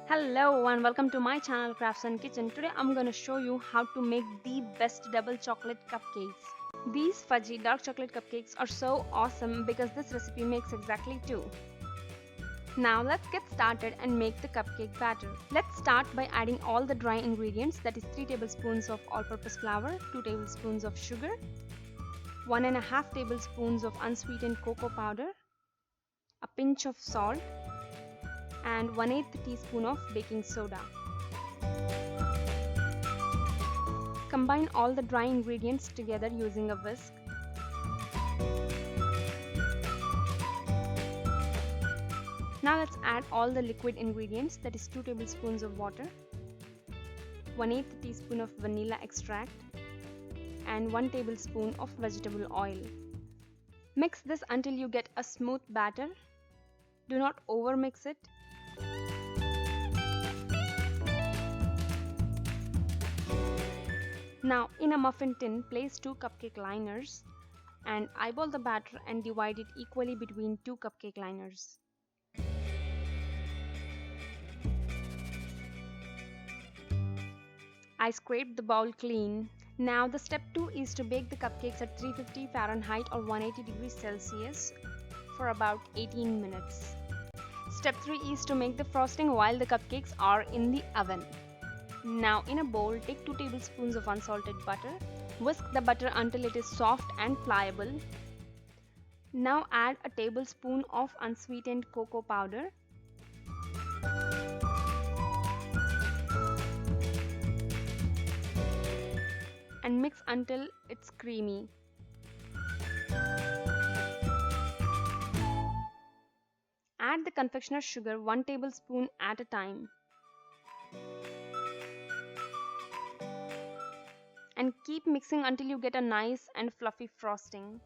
Hello and welcome to my channel Crafts and Kitchen. Today I'm gonna show you how to make the best double chocolate cupcakes. These fudgy dark chocolate cupcakes are so awesome because this recipe makes exactly two. Now let's get started and make the cupcake batter. Let's start by adding all the dry ingredients, that is 3 tablespoons of all-purpose flour, 2 tablespoons of sugar, 1.5 tablespoons of unsweetened cocoa powder, a pinch of salt, and 1/8 teaspoon of baking soda. Combine all the dry ingredients together using a whisk. Now let's add all the liquid ingredients, that is 2 tablespoons of water, 1/8 teaspoon of vanilla extract, and 1 tablespoon of vegetable oil. Mix this until you get a smooth batter. Do not overmix it. Now in a muffin tin, place 2 cupcake liners and eyeball the batter and divide it equally between 2 cupcake liners. I scraped the bowl clean. Now the step 2 is to bake the cupcakes at 350 Fahrenheit or 180 degrees Celsius for about 18 minutes. Step 3 is to make the frosting while the cupcakes are in the oven. Now in a bowl, take 2 tablespoons of unsalted butter. Whisk the butter until it is soft and pliable. Now add a tablespoon of unsweetened cocoa powder. And mix until it's creamy. Add the confectioner's sugar 1 tablespoon at a time. And keep mixing until you get a nice and fluffy frosting.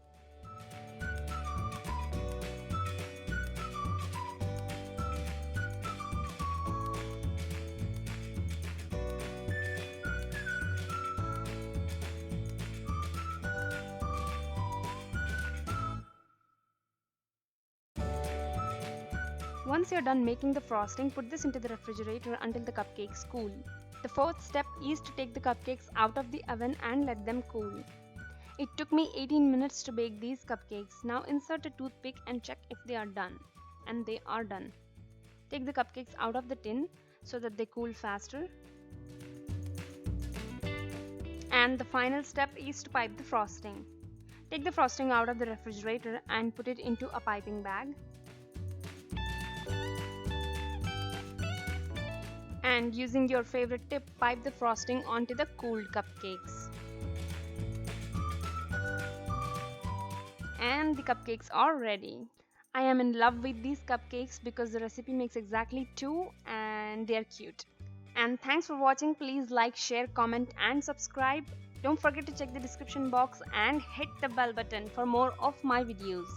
Once you're done making the frosting, put this into the refrigerator until the cupcakes cool. The fourth step is to take the cupcakes out of the oven and let them cool. It took me 18 minutes to bake these cupcakes. Now insert a toothpick and check if they are done. And they are done. Take the cupcakes out of the tin so that they cool faster. And the final step is to pipe the frosting. Take the frosting out of the refrigerator and put it into a piping bag. And using your favorite tip, pipe the frosting onto the cooled cupcakes. And the cupcakes are ready. I am in love with these cupcakes because the recipe makes exactly two and they are cute. And thanks for watching. Please like, share, comment and subscribe. Don't forget to check the description box and hit the bell button for more of my videos.